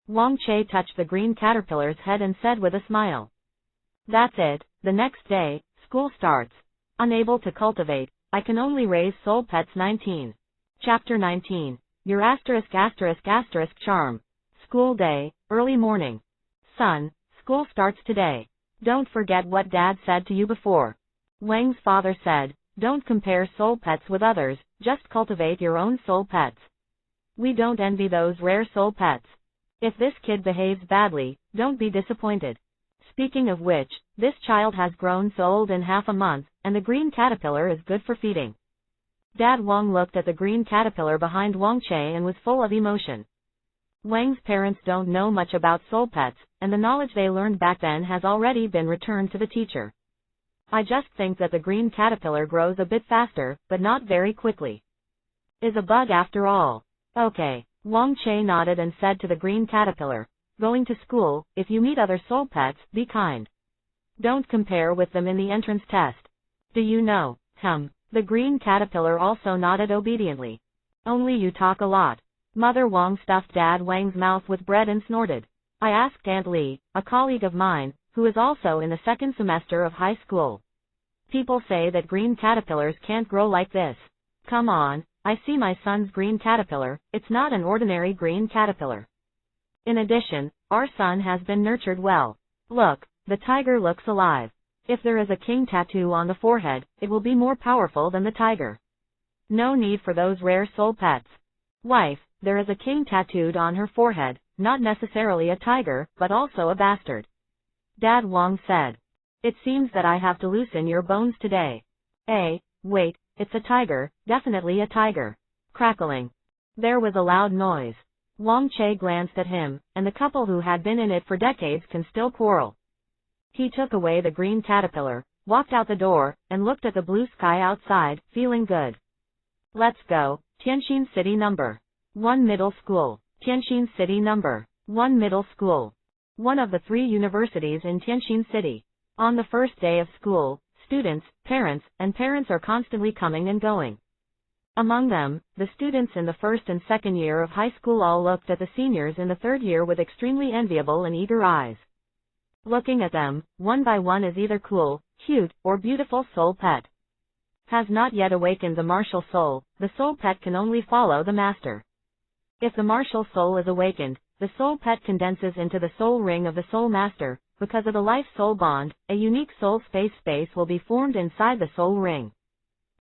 Wang Che touched the green caterpillar's head and said with a smile. That's it, the next day, school starts. Unable to cultivate, I can only raise soul pets 19. Chapter 19. Your charm. School day, early morning. Son, school starts today. Don't forget what Dad said to you before. Wang's father said, don't compare soul pets with others, just cultivate your own soul pets. We don't envy those rare soul pets. If this kid behaves badly, don't be disappointed. Speaking of which, this child has grown so old in half a month, and the green caterpillar is good for feeding. Dad Wang looked at the green caterpillar behind Wang Che and was full of emotion. Wang's parents don't know much about soul pets, and the knowledge they learned back then has already been returned to the teacher. I just think that the green caterpillar grows a bit faster, but not very quickly. Is a bug after all. Okay. Wang Che nodded and said to the green caterpillar, going to school, if you meet other soul pets, be kind. Don't compare with them in the entrance test. Do you know? The green caterpillar also nodded obediently. Only you talk a lot. Mother Wang stuffed Dad Wang's mouth with bread and snorted. I asked Aunt Li, a colleague of mine, who is also in the second semester of high school. People say that green caterpillars can't grow like this. Come on, I see my son's green caterpillar, it's not an ordinary green caterpillar. In addition, our son has been nurtured well. Look, the tiger looks alive. If there is a king tattoo on the forehead, it will be more powerful than the tiger. No need for those rare soul pets. Wife, there is a king tattooed on her forehead, not necessarily a tiger, but also a bastard. Dad Wong said. It seems that I have to loosen your bones today. Wait, it's a tiger, definitely a tiger. Crackling. There was a loud noise. Wong Che glanced at him, and the couple who had been in it for decades can still quarrel. He took away the green caterpillar, walked out the door, and looked at the blue sky outside, feeling good. Let's go, Tianjin City number 1 Middle School. Tianjin City number 1 Middle School. One of the 3 universities in Tianjin City. On the first day of school, students, parents are constantly coming and going. Among them, the students in the first and second year of high school all looked at the seniors in the third year with extremely enviable and eager eyes. Looking at them, one by one is either cool, cute, or beautiful soul pet. Has not yet awakened the martial soul, the soul pet can only follow the master. If the martial soul is awakened, the soul pet condenses into the soul ring of the soul master. Because of the life-soul bond, a unique soul space will be formed inside the soul ring.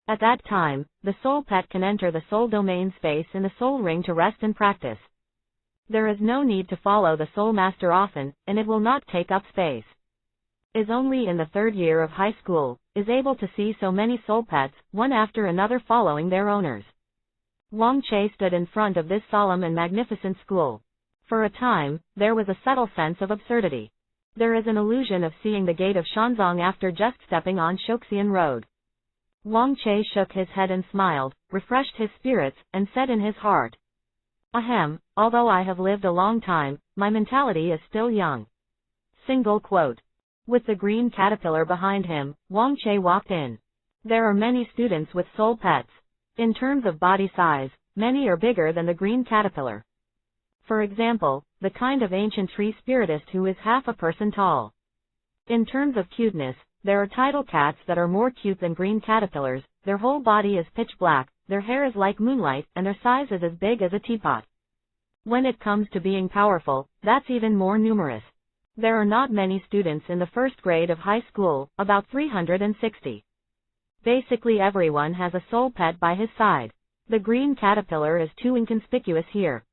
At that time, the soul pet can enter the soul domain space in the soul ring to rest and practice. There is no need to follow the soul master often, and it will not take up space. Is only in the third year of high school, is able to see so many soul pets, one after another following their owners. Wang Che stood in front of this solemn and magnificent school. For a time, there was a subtle sense of absurdity. There is an illusion of seeing the gate of Shanzong after just stepping on Shoxian Road. Wang Che shook his head and smiled, refreshed his spirits, and said in his heart, Ahem, although I have lived a long time, my mentality is still young. Single quote. With the green caterpillar behind him, Wang Che walked in. There are many students with soul pets. In terms of body size, many are bigger than the green caterpillar. For example, the kind of ancient tree spiritist who is half a person tall. In terms of cuteness, there are tidal cats that are more cute than green caterpillars, their whole body is pitch black, their hair is like moonlight, and their size is as big as a teapot. When it comes to being powerful, that's even more numerous. There are not many students in the first grade of high school, about 360. Basically everyone has a soul pet by his side. The green caterpillar is too inconspicuous here.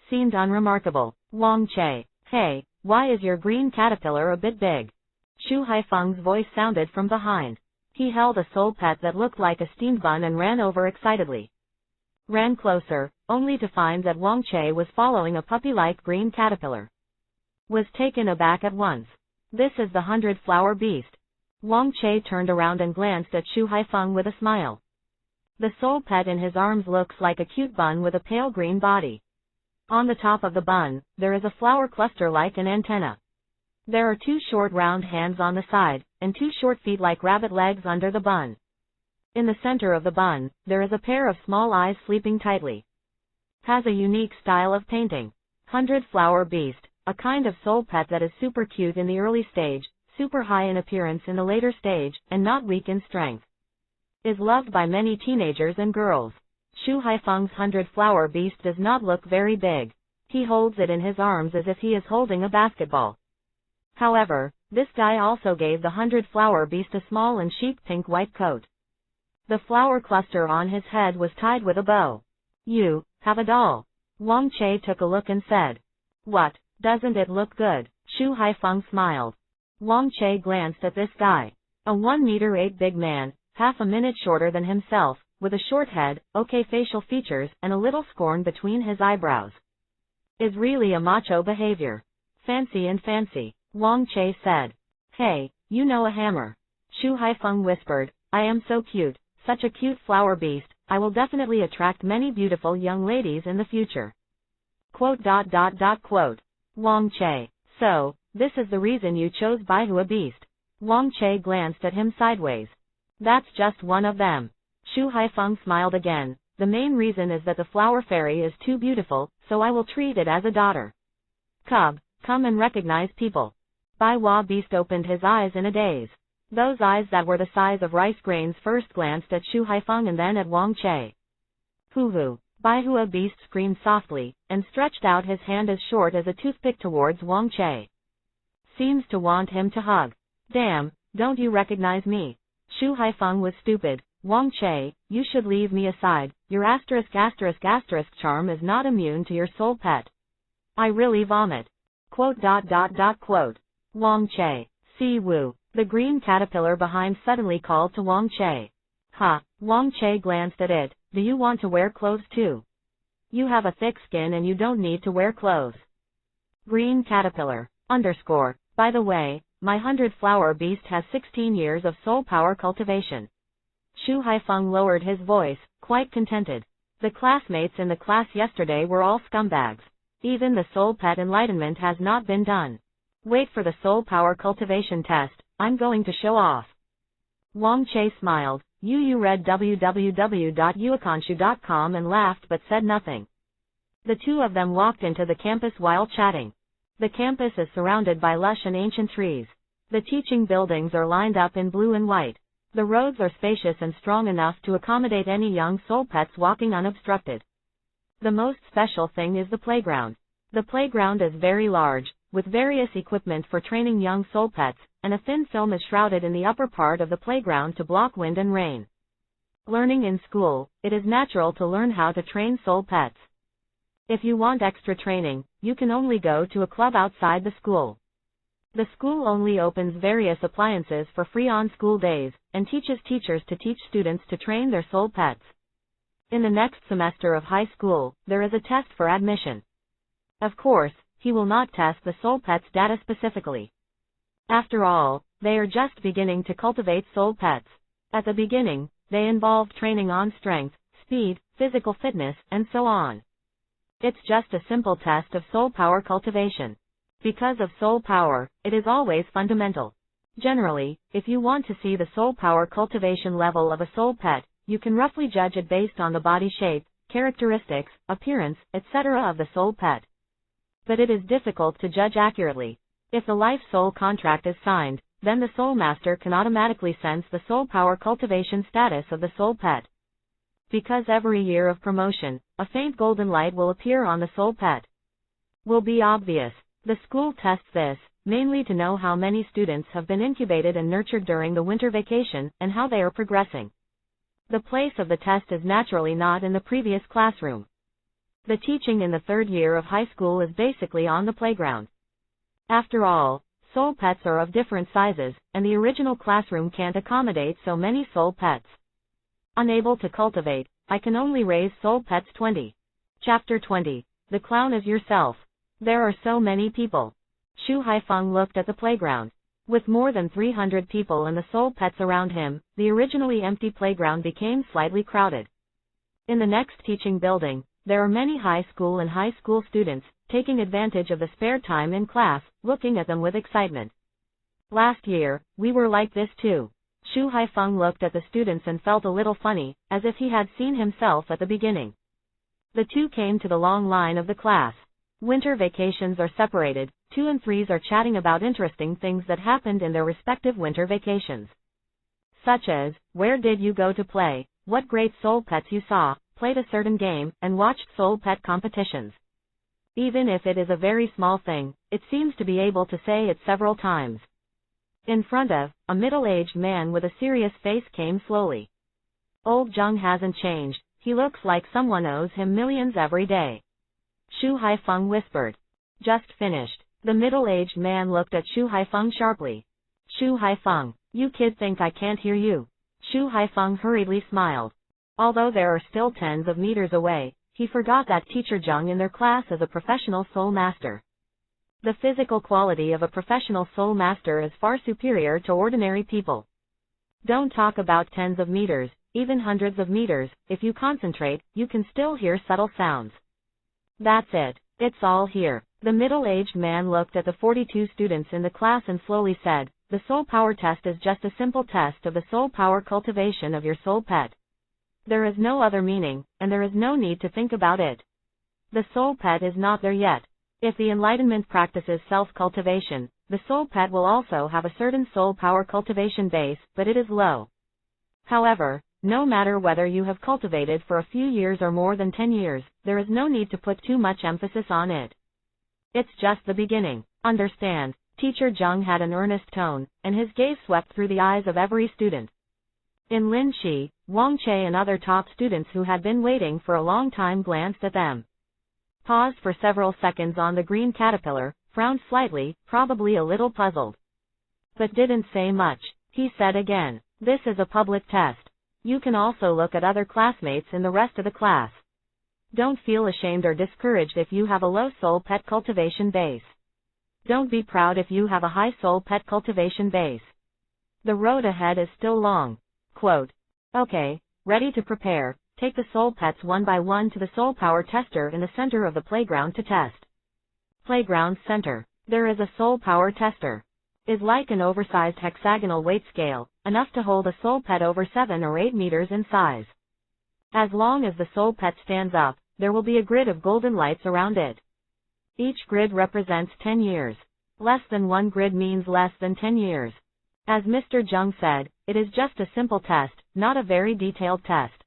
Seemed unremarkable. Wang Che, hey, why is your green caterpillar a bit big? Shu Haifeng's voice sounded from behind. He held a soul pet that looked like a steamed bun and ran over excitedly. Ran closer, only to find that Wang Che was following a puppy-like green caterpillar. Was taken aback at once. This is the 100-flower beast. Wang Che turned around and glanced at Shu Haifeng with a smile. The soul pet in his arms looks like a cute bun with a pale green body. On the top of the bun, there is a flower cluster like an antenna. There are 2 short round hands on the side, and 2 short feet like rabbit legs under the bun. In the center of the bun, there is a pair of small eyes sleeping tightly. Has a unique style of painting. 100-flower beast, a kind of soul pet that is super cute in the early stage, super high in appearance in the later stage, and not weak in strength. Is loved by many teenagers and girls. Shu Haifeng's 100-flower beast does not look very big. He holds it in his arms as if he is holding a basketball. However, this guy also gave the 100-flower beast a small and chic pink-white coat. The flower cluster on his head was tied with a bow. You have a doll. Wang Che took a look and said. What, doesn't it look good? Shu Haifeng smiled. Wang Che glanced at this guy. A 1-meter-8 big man, half a minute shorter than himself, with a short head, okay facial features, and a little scorn between his eyebrows. Is really a macho behavior. Fancy and fancy. Wang Che said. Hey, you know a hammer. Shu Haifeng whispered, I am so cute, such a cute flower beast, I will definitely attract many beautiful young ladies in the future. Quote. Wang Che. So, this is the reason you chose Baihua beast. Wang Che glanced at him sideways. That's just one of them. Shu Haifeng smiled again. The main reason is that the flower fairy is too beautiful, so I will treat it as a daughter. Cub, come and recognize people. Baiwa Beast opened his eyes in a daze. Those eyes that were the size of rice grains first glanced at Shu Haifeng and then at Wang Che. Hoo-hoo! Baihua Beast screamed softly, and stretched out his hand as short as a toothpick towards Wang Che. Seems to want him to hug. Damn, don't you recognize me? Shu Haifeng was stupid. Wang Che, you should leave me aside. Your asterisk charm is not immune to your soul pet. I really vomit. Quote. Wang Che. Si Wu. The green caterpillar behind suddenly called to Wang Che. Ha! Wang Che glanced at it. Do you want to wear clothes too? You have a thick skin and you don't need to wear clothes. Green caterpillar. By the way, my 100-flower beast has 16 years of soul power cultivation. Shu Haifeng lowered his voice, quite contented. The classmates in the class yesterday were all scumbags. Even the soul pet enlightenment has not been done. Wait for the soul power cultivation test, I'm going to show off. Wang Che smiled. You read www.uakanshu.com and laughed but said nothing. The two of them walked into the campus while chatting. The campus is surrounded by lush and ancient trees. The teaching buildings are lined up in blue and white. The roads are spacious and strong enough to accommodate any young soul pets walking unobstructed. The most special thing is the playground. The playground is very large, with various equipment for training young soul pets, and a thin film is shrouded in the upper part of the playground to block wind and rain. Learning in school, it is natural to learn how to train soul pets. If you want extra training, you can only go to a club outside the school. The school only opens various appliances for free on school days, and teaches teachers to teach students to train their soul pets. In the next semester of high school, there is a test for admission. Of course, he will not test the soul pet's data specifically. After all, they are just beginning to cultivate soul pets. At the beginning, they involve training on strength, speed, physical fitness, and so on. It's just a simple test of soul power cultivation. Because of soul power, it is always fundamental. Generally, if you want to see the soul power cultivation level of a soul pet, you can roughly judge it based on the body shape, characteristics, appearance, etc. of the soul pet. But it is difficult to judge accurately. If the life soul contract is signed, then the soul master can automatically sense the soul power cultivation status of the soul pet. Because every year of promotion, a faint golden light will appear on the soul pet. Will be obvious. The school tests this, mainly to know how many students have been incubated and nurtured during the winter vacation, and how they are progressing. The place of the test is naturally not in the previous classroom. The teaching in the third year of high school is basically on the playground. After all, soul pets are of different sizes, and the original classroom can't accommodate so many soul pets. Unable to cultivate, I can only raise soul pets 20. Chapter 20. The clown is yourself. There are so many people. Shu Haifeng looked at the playground. With more than 300 people and the soul pets around him, the originally empty playground became slightly crowded. In the next teaching building, there are many high school and high school students, taking advantage of the spare time in class, looking at them with excitement. Last year, we were like this too. Shu Haifeng looked at the students and felt a little funny, as if he had seen himself at the beginning. The two came to the long line of the class. Winter vacations are separated, 2 and 3s are chatting about interesting things that happened in their respective winter vacations. Such as, where did you go to play, what great soul pets you saw, played a certain game, and watched soul pet competitions. Even if it is a very small thing, it seems to be able to say it several times. In front of, a middle-aged man with a serious face came slowly. Old Zheng hasn't changed, he looks like someone owes him millions every day. Shu Haifeng whispered. Just finished. The middle-aged man looked at Shu Haifeng sharply. Shu Haifeng, you kid think I can't hear you? Shu Haifeng hurriedly smiled. Although they are still tens of meters away, he forgot that teacher Zheng in their class is a professional soul master. The physical quality of a professional soul master is far superior to ordinary people. Don't talk about tens of meters, even hundreds of meters, if you concentrate, you can still hear subtle sounds. That's it, it's all here. The middle-aged man looked at the 42 students in the class and slowly said, the soul power test is just a simple test of the soul power cultivation of your soul pet. There is no other meaning, and there is no need to think about it. The soul pet is not there yet. If the enlightenment practices self-cultivation, the soul pet will also have a certain soul power cultivation base, but it is low. However, no matter whether you have cultivated for a few years or more than 10 years, there is no need to put too much emphasis on it. It's just the beginning. Understand, Teacher Jung had an earnest tone, and his gaze swept through the eyes of every student. In Lin Shi, Wang Che and other top students who had been waiting for a long time glanced at them. Paused for several seconds on the green caterpillar, frowned slightly, probably a little puzzled. But didn't say much. He said again, "This is a public test. You can also look at other classmates in the rest of the class. Don't feel ashamed or discouraged if you have a low soul pet cultivation base. Don't be proud if you have a high soul pet cultivation base. The road ahead is still long." Quote. Okay, ready to prepare, take the soul pets one by one to the soul power tester in the center of the playground to test. Playground center. There is a soul power tester. Is like an oversized hexagonal weight scale, enough to hold a soul pet over 7 or 8 meters in size. As long as the soul pet stands up, there will be a grid of golden lights around it. Each grid represents 10 years. Less than one grid means less than 10 years. As Mr. Jung said, it is just a simple test, not a very detailed test.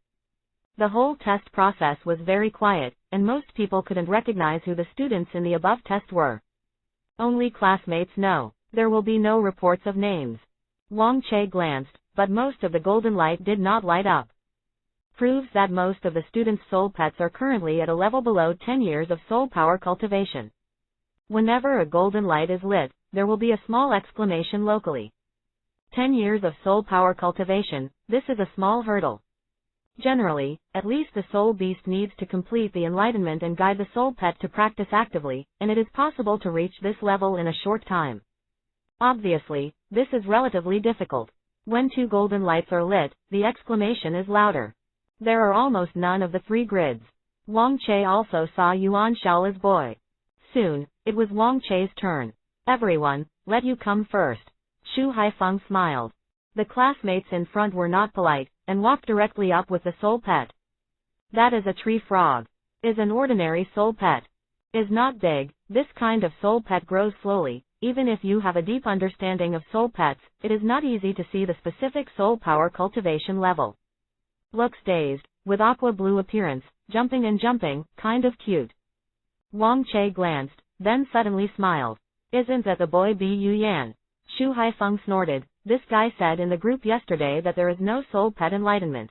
The whole test process was very quiet, and most people couldn't recognize who the students in the above test were. Only classmates know. There will be no reports of names. Wang Che glanced, but most of the golden light did not light up. Proves that most of the students' soul pets are currently at a level below 10 years of soul power cultivation. Whenever a golden light is lit, there will be a small exclamation locally. 10 years of soul power cultivation, this is a small hurdle. Generally, at least the soul beast needs to complete the enlightenment and guide the soul pet to practice actively, and it is possible to reach this level in a short time. Obviously, this is relatively difficult. When 2 golden lights are lit, the exclamation is louder. There are almost none of the 3 grids. Wang Che also saw Yuan Shaola's boy. Soon, it was Wang Che's turn. "Everyone, let you come first." Shu Haifeng smiled. The classmates in front were not polite, and walked directly up with the soul pet. That is a tree frog. Is an ordinary soul pet. Is not big. This kind of soul pet grows slowly. Even if you have a deep understanding of soul pets, it is not easy to see the specific soul power cultivation level. Looks dazed, with aqua blue appearance, jumping and jumping, kind of cute. Wang Che glanced, then suddenly smiled. Isn't that the boy Bu Yan? Shu Haifeng snorted. This guy said in the group yesterday that there is no soul pet enlightenment.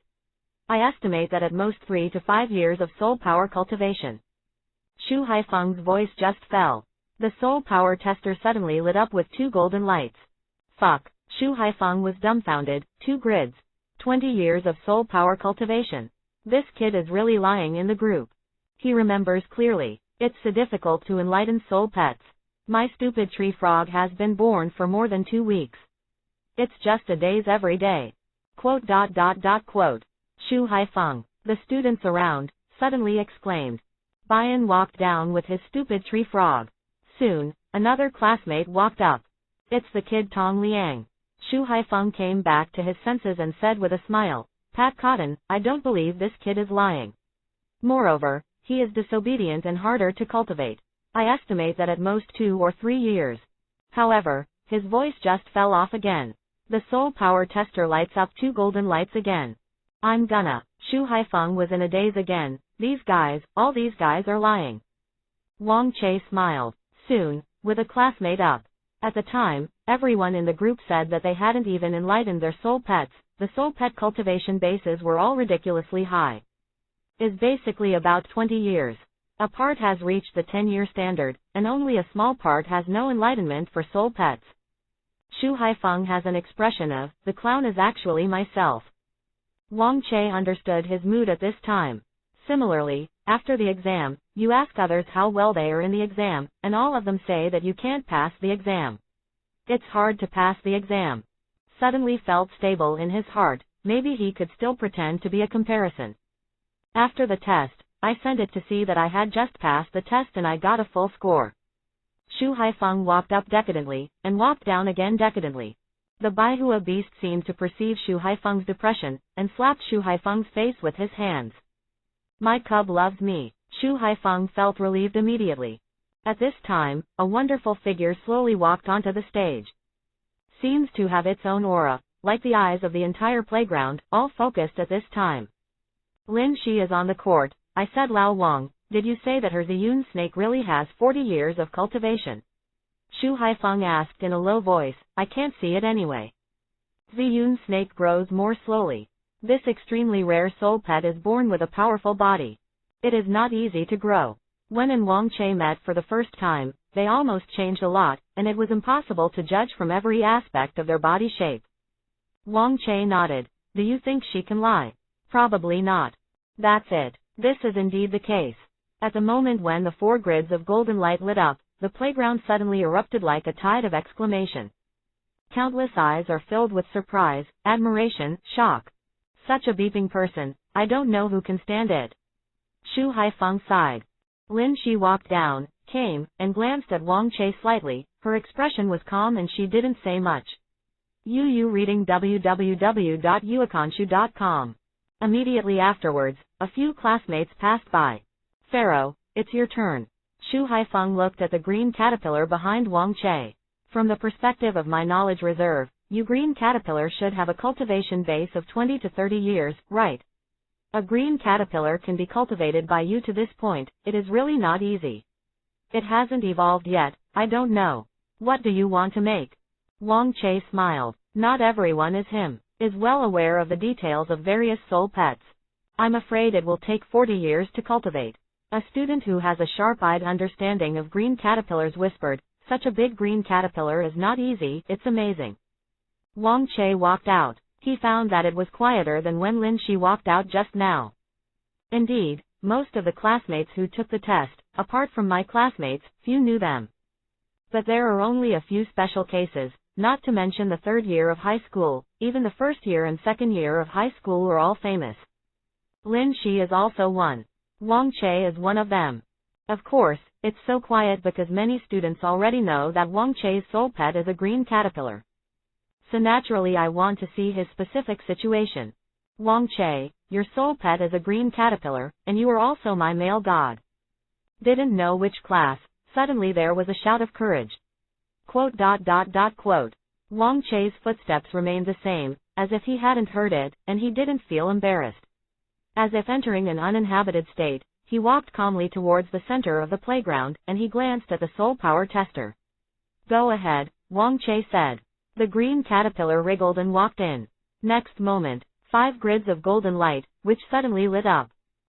I estimate that at most 3 to 5 years of soul power cultivation. Shu Haifeng's voice just fell. The soul power tester suddenly lit up with 2 golden lights. Fuck, Shu Haifeng was dumbfounded. 2 grids. 20 years of soul power cultivation. This kid is really lying in the group. He remembers clearly. It's so difficult to enlighten soul pets. My stupid tree frog has been born for more than 2 weeks. It's just a daze every day. Quote. Shu Haifeng. The students around, suddenly exclaimed. Bian walked down with his stupid tree frog. Soon, another classmate walked up. It's the kid Tong Liang. Shu Haifeng came back to his senses and said with a smile, "Pat Cotton, I don't believe this kid is lying. Moreover, he is disobedient and harder to cultivate. I estimate that at most 2 or 3 years." However, his voice just fell off again. The soul power tester lights up 2 golden lights again. I'm gonna. Shu Haifeng was in a daze again. These guys, all these guys are lying. Wang Che smiled. Soon, with a classmate up. At the time, everyone in the group said that they hadn't even enlightened their soul pets. The soul pet cultivation bases were all ridiculously high. Is basically about 20 years. A part has reached the 10-year standard, and only a small part has no enlightenment for soul pets. Shu Haifeng has an expression of, the clown is actually myself. Wang Che understood his mood at this time. Similarly, after the exam, you ask others how well they are in the exam, and all of them say that you can't pass the exam. It's hard to pass the exam. Suddenly felt stable in his heart, maybe he could still pretend to be a comparison. After the test, I sent it to see that I had just passed the test and I got a full score. Shu Haifeng walked up decadently, and walked down again decadently. The Baihua beast seemed to perceive Shu Haifeng's depression, and slapped Shu Haifeng's face with his hands. My cub loves me. Shu Haifeng felt relieved immediately. At this time, a wonderful figure slowly walked onto the stage. Seems to have its own aura, like the eyes of the entire playground, all focused at this time. Lin Shi is on the court, I said. Lao Wang, did you say that her Ziyun snake really has 40 years of cultivation? Shu Haifeng asked in a low voice, I can't see it anyway. Ziyun snake grows more slowly. This extremely rare soul pet is born with a powerful body. It is not easy to grow. When and Wang Che met for the first time, they almost changed a lot, and it was impossible to judge from every aspect of their body shape. Wang Che nodded. Do you think she can lie? Probably not. That's it. This is indeed the case. At the moment when the 4 grids of golden light lit up, the playground suddenly erupted like a tide of exclamation. Countless eyes are filled with surprise, admiration, shock. Such a beeping person, I don't know who can stand it. Shu Haifeng sighed. Lin Shi walked down, came, and glanced at Wang Che slightly. Her expression was calm and she didn't say much. Yu reading www.uakanshu.com. Immediately afterwards, a few classmates passed by. Pharaoh, it's your turn. Shu Haifeng looked at the green caterpillar behind Wang Che. From the perspective of my knowledge reserve, you green caterpillar should have a cultivation base of 20 to 30 years, right? A green caterpillar can be cultivated by you to this point. It is really not easy. It hasn't evolved yet, I don't know. What do you want to make? Wang Che smiled. Not everyone is well aware of the details of various soul pets. I'm afraid it will take 40 years to cultivate. A student who has a sharp-eyed understanding of green caterpillars whispered, such a big green caterpillar is not easy, it's amazing. Wang Che walked out. He found that it was quieter than when Lin Shi walked out just now. Indeed, most of the classmates who took the test, apart from my classmates, few knew them. But there are only a few special cases, not to mention the 3rd year of high school, even the 1st year and 2nd year of high school are all famous. Lin Shi is also one. Wang Che is one of them. Of course, it's so quiet because many students already know that Wang Che's soul pet is a green caterpillar. So naturally I want to see his specific situation. Wang Che, your soul pet is a green caterpillar, and you are also my male god. Didn't know which class. Suddenly there was a shout of courage. ... Wang Che's footsteps remained the same, as if he hadn't heard it, and he didn't feel embarrassed. As if entering an uninhabited state, he walked calmly towards the center of the playground, and he glanced at the soul power tester. Go ahead, Wang Che said. The green caterpillar wriggled and walked in. Next moment, 5 grids of golden light, which suddenly lit up.